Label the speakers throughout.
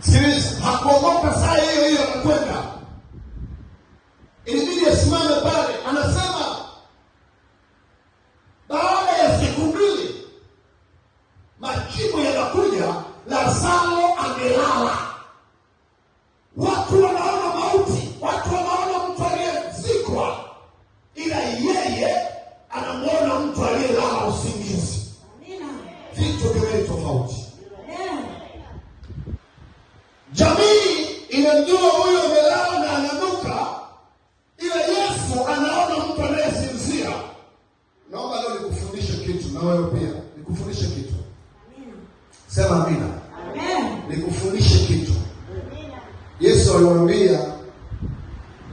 Speaker 1: Sikiliza, hakuogopa saa hiyo hiyo anakwenda. Ilibidi asimame pale, anasema baada ya siku mbili majibu yanakuja, Lazaro amelala. Watu wanaona mauti, watu wanaona mtu aliyezikwa, ila yeye anamuona mtu aliyelala usingizi. Vitu viwili tofauti. Jamii inamjua huyo amelala na ananuka, ila Yesu anaona mtu anayesinzia. Naomba leo nikufundishe kitu, na wewe pia nikufundishe kitu. Sema amina. Amen. Nikufundishe kitu. Yesu alimwambia,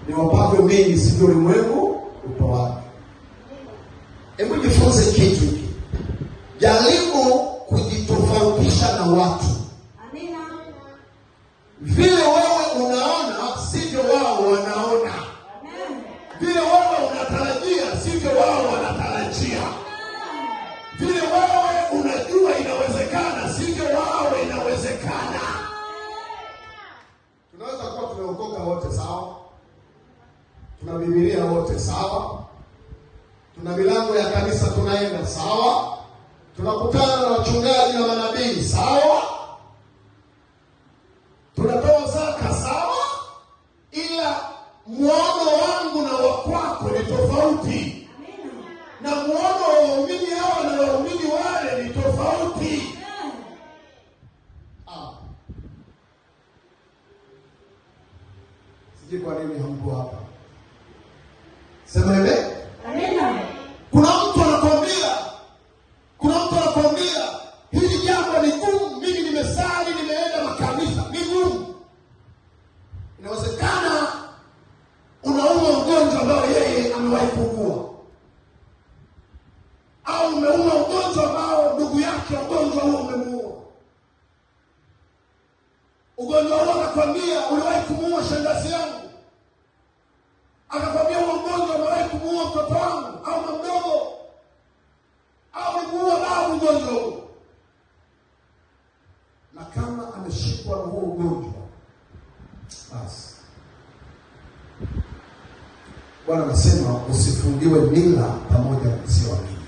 Speaker 1: niwapavyo mingi sivyo ulimwengu utoavyo. Hebu jifunze kitu hiki. Jaribu kujitofautisha na watu. Amina. Vile wewe unaona sivyo wao wanaona. Amen. Vile wewe unatarajia sivyo wao wanatarajia. Vile wewe unajua inawezekana sivyo wao inawezekana. Tunaweza kuwa tumeokoka wote sawa, tuna Biblia wote sawa, tuna milango ya kanisa tunaenda sawa, tunakutana na wachungaji na manabii sawa, tunatoa zaka sawa, ila muono wangu na wa kwako ni tofauti. Na muono wa waumini hawa na waumini wale ni tofauti. Sijui kwa nini hamko hapa. Sema amen. Amen. Kuna mtu anakuambia hili jambo ni gumu, mimi nimesali, nimeenda makanisa, ni gumu. Inawezekana unauma ugonjwa ambao yeye amewahi kuugua, au umeuma ugonjwa ambao ndugu yake ugonjwa huo umemuua. Ugonjwa huo anakwambia uliwahi kumuua shangazi yangu, akakwambia huo ugonjwa umewahi kumuua mtoto wangu au mdogo, au kumuua babu ugonjwa huo. Na kama ameshikwa na huo ugonjwa, basi Bwana anasema usifungiwe mila pamoja na usioamini.